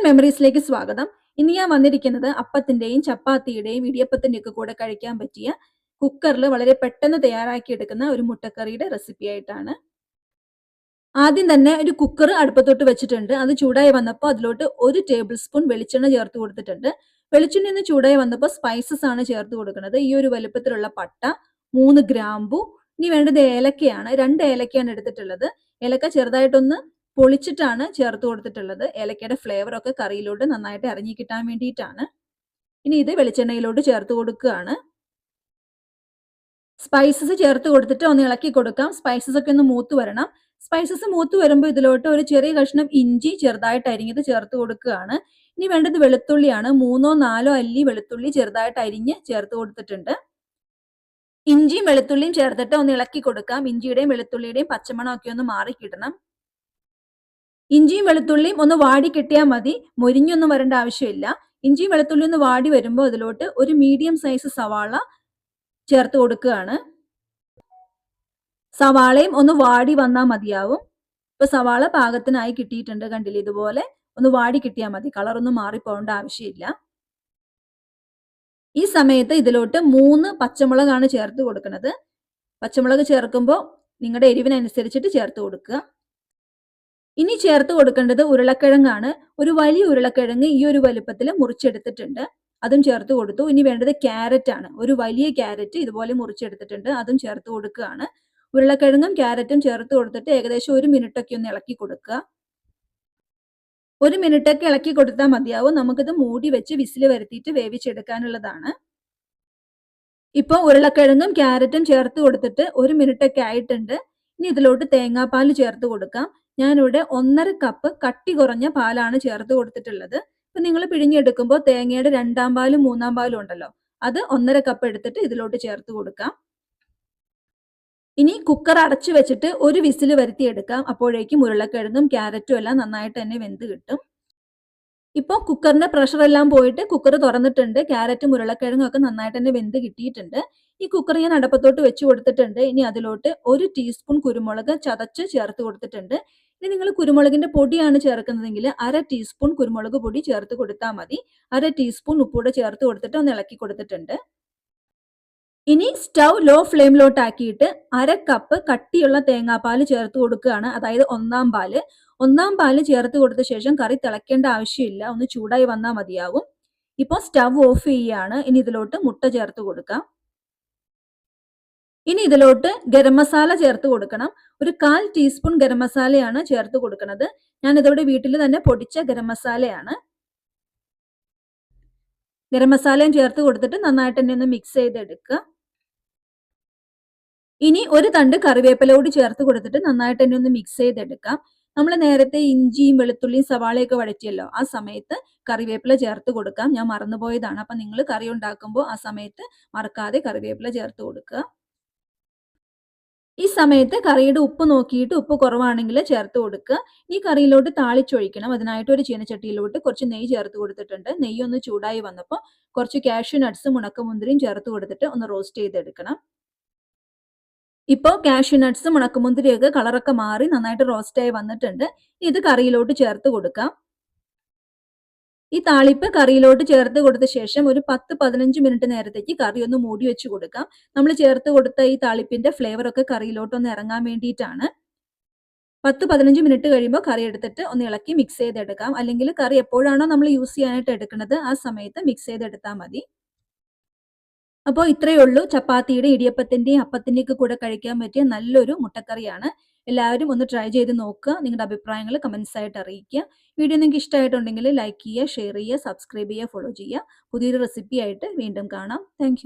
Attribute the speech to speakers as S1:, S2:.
S1: മെമ്മറീസിലേക്ക് സ്വാഗതം. ഇന്ന് ഞാൻ വന്നിരിക്കുന്നത് അപ്പത്തിന്റെയും ചപ്പാത്തിയുടെയും ഇടിയപ്പത്തിന്റെയും ഒക്കെ കൂടെ കഴിക്കാൻ പറ്റിയ കുക്കറിൽ വളരെ പെട്ടെന്ന് തയ്യാറാക്കി എടുക്കുന്ന ഒരു മുട്ടക്കറിയുടെ റെസിപ്പി ആയിട്ടാണ്. ആദ്യം തന്നെ ഒരു കുക്കർ അടുപ്പത്തോട്ട് വെച്ചിട്ടുണ്ട്. അത് ചൂടായി വന്നപ്പോൾ അതിലോട്ട് 1 ടേബിൾ സ്പൂൺ വെളിച്ചെണ്ണ ചേർത്ത് കൊടുത്തിട്ടുണ്ട്. വെളിച്ചെണ്ണ ഒന്ന് ചൂടായി വന്നപ്പോൾ സ്പൈസസ് ആണ് ചേർത്ത് കൊടുക്കുന്നത്. ഈ ഒരു വലുപ്പത്തിലുള്ള പട്ട, 3 ഗ്രാമ്പു, ഇനി വേണ്ടത് ഏലക്കയാണ്. 2 ഏലക്കയാണ് എടുത്തിട്ടുള്ളത്. ഏലക്ക ചെറുതായിട്ടൊന്ന് പൊളിച്ചിട്ടാണ് ചേർത്ത് കൊടുത്തിട്ടുള്ളത്. ഏലക്കയുടെ ഫ്ലേവർ ഒക്കെ കറിയിലോട്ട് നന്നായിട്ട് ഇറങ്ങി കിട്ടാൻ വേണ്ടിയിട്ടാണ്. ഇനി ഇത് വെളിച്ചെണ്ണയിലോട്ട് ചേർത്ത് കൊടുക്കുകയാണ്. സ്പൈസസ് ചേർത്ത് കൊടുത്തിട്ട് ഒന്ന് ഇളക്കി കൊടുക്കാം. സ്പൈസസ് ഒക്കെ ഒന്ന് മൂത്ത് വരണം. സ്പൈസസ് മൂത്ത് വരുമ്പോൾ ഇതിലോട്ട് ഒരു ചെറിയ കഷ്ണം ഇഞ്ചി ചെറുതായിട്ട് അരിഞ്ഞത് ചേർത്ത് കൊടുക്കുകയാണ്. ഇനി വേണ്ടത് വെളുത്തുള്ളിയാണ്. 3-4 അല്ലി വെളുത്തുള്ളി ചെറുതായിട്ട് അരിഞ്ഞ് ചേർത്ത് കൊടുത്തിട്ടുണ്ട്. ഇഞ്ചിയും വെളുത്തുള്ളിയും ചേർത്തിട്ട് ഒന്ന് ഇളക്കി കൊടുക്കാം. ഇഞ്ചിയുടെയും വെളുത്തുള്ളിയുടെയും പച്ചമണം ഒക്കെ ഒന്ന് മാറി കിട്ടണം. ഇഞ്ചിയും വെളുത്തുള്ളിയും ഒന്ന് വാടി കിട്ടിയാൽ മതി, മൊരിഞ്ഞൊന്നും വരേണ്ട ആവശ്യമില്ല. ഇഞ്ചിയും വെളുത്തുള്ളിയും ഒന്ന് വാടി വരുമ്പോൾ അതിലോട്ട് ഒരു മീഡിയം സൈസ് സവാള ചേർത്ത് കൊടുക്കുകയാണ്. സവാളയും ഒന്ന് വാടി വന്നാൽ മതിയാവും. ഇപ്പൊ സവാള പാകത്തിനായി കിട്ടിയിട്ടുണ്ട്. കണ്ടില്ലേ, ഇതുപോലെ ഒന്ന് വാടി കിട്ടിയാൽ മതി, കളറൊന്നും മാറിപ്പോകേണ്ട ആവശ്യമില്ല. ഈ സമയത്ത് ഇതിലോട്ട് 3 പച്ചമുളകാണ് ചേർത്ത് കൊടുക്കുന്നത്. പച്ചമുളക് ചേർക്കുമ്പോൾ നിങ്ങളുടെ എരിവിനനുസരിച്ചിട്ട് ചേർത്ത് കൊടുക്കുക. ഇനി ചേർത്ത് കൊടുക്കേണ്ടത് ഉരുളക്കിഴങ്ങാണ്. ഒരു വലിയ ഉരുളക്കിഴങ്ങ് ഈ ഒരു വലുപ്പത്തിൽ മുറിച്ചെടുത്തിട്ടുണ്ട്, അതും ചേർത്ത് കൊടുത്തു. ഇനി വേണ്ടത് ക്യാരറ്റ് ആണ്. ഒരു വലിയ ക്യാരറ്റ് ഇതുപോലെ മുറിച്ചെടുത്തിട്ടുണ്ട്, അതും ചേർത്ത് കൊടുക്കുകയാണ്. ഉരുളക്കിഴങ്ങും ക്യാരറ്റും ചേർത്ത് കൊടുത്തിട്ട് ഏകദേശം 1 മിനിറ്റ് ഒക്കെ ഒന്ന് ഇളക്കി കൊടുക്കുക. 1 മിനിറ്റ് ഒക്കെ ഇളക്കി കൊടുത്താൽ മതിയാവും. നമുക്കിത് മൂടി വെച്ച് വിസിൽ വരുത്തിയിട്ട് വേവിച്ചെടുക്കാനുള്ളതാണ്. ഇപ്പൊ ഉരുളക്കിഴങ്ങും ക്യാരറ്റും ചേർത്ത് കൊടുത്തിട്ട് 1 മിനിറ്റ് ഒക്കെ ആയിട്ടുണ്ട്. ഇനി ഇതിലോട്ട് തേങ്ങാപ്പാൽ ചേർത്ത് കൊടുക്കാം. ഞാനിവിടെ 1.5 കപ്പ് കട്ടി കുറഞ്ഞ പാലാണ് ചേർത്ത് കൊടുത്തിട്ടുള്ളത്. ഇപ്പൊ നിങ്ങൾ പിഴിഞ്ഞെടുക്കുമ്പോൾ തേങ്ങയുടെ 2ാം പാലും 3ാം പാലും ഉണ്ടല്ലോ, അത് 1.5 കപ്പ് എടുത്തിട്ട് ഇതിലോട്ട് ചേർത്ത് കൊടുക്കാം. ഇനി കുക്കർ അടച്ചു വെച്ചിട്ട് ഒരു വിസിൽ വരുത്തിയെടുക്കാം. അപ്പോഴേക്കും ഉരുളക്കിഴങ്ങും ക്യാരറ്റും എല്ലാം നന്നായിട്ട് തന്നെ വെന്ത് കിട്ടും. ഇപ്പോൾ കുക്കറിന്റെ പ്രഷർ എല്ലാം പോയിട്ട് കുക്കർ തുറന്നിട്ടുണ്ട്. ക്യാരറ്റും ഉരുളക്കിഴങ്ങും ഒക്കെ നന്നായിട്ട് തന്നെ വെന്ത് കിട്ടിയിട്ടുണ്ട്. ഈ കുക്കർ ഞാൻ അടുപ്പത്തോട്ട് വെച്ച് കൊടുത്തിട്ടുണ്ട്. ഇനി അതിലോട്ട് 1 ടീസ്പൂൺ കുരുമുളക് ചതച്ച് ചേർത്ത് കൊടുത്തിട്ടുണ്ട്. ഇനി നിങ്ങൾ കുരുമുളകിന്റെ പൊടിയാണ് ചേർക്കുന്നതെങ്കിൽ 1/2 ടീസ്പൂൺ കുരുമുളക് പൊടി ചേർത്ത് കൊടുത്താൽ മതി. 1/2 ടീസ്പൂൺ ഉപ്പൂടെ ചേർത്ത് കൊടുത്തിട്ട് ഒന്ന് ഇളക്കി കൊടുത്തിട്ടുണ്ട്. ഇനി സ്റ്റൗ ലോ ഫ്ലെയിമിലോട്ട് ആക്കിയിട്ട് 1/2 കപ്പ് കട്ടിയുള്ള തേങ്ങാപ്പാൽ ചേർത്ത് കൊടുക്കുകയാണ്. അതായത് 1ാം പാല്. 1ാം പാല് ചേർത്ത് കൊടുത്ത ശേഷം കറി തിളയ്ക്കേണ്ട ആവശ്യമില്ല, ഒന്ന് ചൂടായി വന്നാൽ മതിയാവും. ഇപ്പോൾ സ്റ്റൗ ഓഫ് ചെയ്യുകയാണ്. ഇനി ഇതിലോട്ട് മുട്ട ചേർത്ത് കൊടുക്കാം. ഇനി ഇതിലോട്ട് ഗരം മസാല ചേർത്ത് കൊടുക്കണം. ഒരു 1/4 ടീസ്പൂൺ ഗരം മസാലയാണ് ചേർത്ത് കൊടുക്കുന്നത്. ഞാൻ ഇതോടെ വീട്ടിൽ തന്നെ പൊടിച്ച ഗരം മസാലയാണ്. ഗരം മസാലയും ചേർത്ത് കൊടുത്തിട്ട് നന്നായിട്ട് തന്നെ ഒന്ന് മിക്സ് ചെയ്തെടുക്കുക. ഇനി ഒരു തണ്ട് കറിവേപ്പില കൂടി ചേർത്ത് കൊടുത്തിട്ട് നന്നായിട്ട് തന്നെ ഒന്ന് മിക്സ് ചെയ്തെടുക്കാം. നമ്മൾ നേരത്തെ ഇഞ്ചിയും വെളുത്തുള്ളിയും സവാളയൊക്കെ വഴറ്റിയല്ലോ, ആ സമയത്ത് കറിവേപ്പില ചേർത്ത് കൊടുക്കാം. ഞാൻ മറന്നുപോയതാണ്. അപ്പൊ നിങ്ങൾ കറി ഉണ്ടാക്കുമ്പോൾ ആ സമയത്ത് മറക്കാതെ കറിവേപ്പില ചേർത്ത് കൊടുക്കുക. ഈ സമയത്ത് കറിയുടെ ഉപ്പ് നോക്കിയിട്ട് ഉപ്പ് കുറവാണെങ്കിൽ ചേർത്ത് കൊടുക്കുക. ഈ കറിയിലോട്ട് താളിച്ചൊഴിക്കണം. അതിനായിട്ട് ഒരു ചീനച്ചട്ടിയിലോട്ട് കുറച്ച് നെയ്യ് ചേർത്ത് കൊടുത്തിട്ടുണ്ട്. നെയ്യ് ഒന്ന് ചൂടായി വന്നപ്പോൾ കുറച്ച് കാഷ്യൂ നട്ട്സും ഉണക്കമുന്തിരിയും ചേർത്ത് കൊടുത്തിട്ട് ഒന്ന് റോസ്റ്റ് ചെയ്തെടുക്കണം. ഇപ്പോൾ കാഷ്യൂ നട്ട്സും ഉണക്കമുന്തിരിയൊക്കെ കളറൊക്കെ മാറി നന്നായിട്ട് റോസ്റ്റായി വന്നിട്ടുണ്ട്. ഇത് കറിയിലോട്ട് ചേർത്ത് കൊടുക്കാം. ഈ താളിപ്പ് കറിയിലോട്ട് ചേർത്ത് കൊടുത്ത ശേഷം ഒരു 10-15 മിനിറ്റ് നേരത്തേക്ക് കറി ഒന്ന് മൂടി വെച്ച് കൊടുക്കാം. നമ്മൾ ചേർത്ത് കൊടുത്ത ഈ താളിപ്പിന്റെ ഫ്ലേവർ ഒക്കെ കറിയിലോട്ടൊന്ന് ഇറങ്ങാൻ വേണ്ടിയിട്ടാണ്. 10-15 മിനിറ്റ് കഴിയുമ്പോൾ കറി എടുത്തിട്ട് ഒന്ന് ഇളക്കി മിക്സ് ചെയ്തെടുക്കാം. അല്ലെങ്കിൽ കറി എപ്പോഴാണോ നമ്മൾ യൂസ് ചെയ്യാനായിട്ട് എടുക്കുന്നത് ആ സമയത്ത് മിക്സ് ചെയ്തെടുത്താൽ മതി. അപ്പോൾ ഇത്രയേ ഉള്ളൂ. ചപ്പാത്തിയുടെ, ഇടിയപ്പത്തിന്റെയും അപ്പത്തിന്റെയും ഒക്കെ കൂടെ കഴിക്കാൻ പറ്റിയ നല്ലൊരു മുട്ടക്കറിയാണ്. എല്ലാവരും ഒന്ന് ട്രൈ ചെയ്ത് നോക്കുക. നിങ്ങളുടെ അഭിപ്രായങ്ങൾ കമന്റ്സ് ആയിട്ട് അറിയിക്കുക. വീഡിയോ നിങ്ങൾക്ക് ഇഷ്ടമായിട്ടുണ്ടെങ്കിൽ ലൈക്ക് ചെയ്യുക, ഷെയർ ചെയ്യുക, സബ്സ്ക്രൈബ് ചെയ്യുക, ഫോളോ ചെയ്യുക. പുതിയൊരു റെസിപ്പി ആയിട്ട് വീണ്ടും കാണാം. താങ്ക്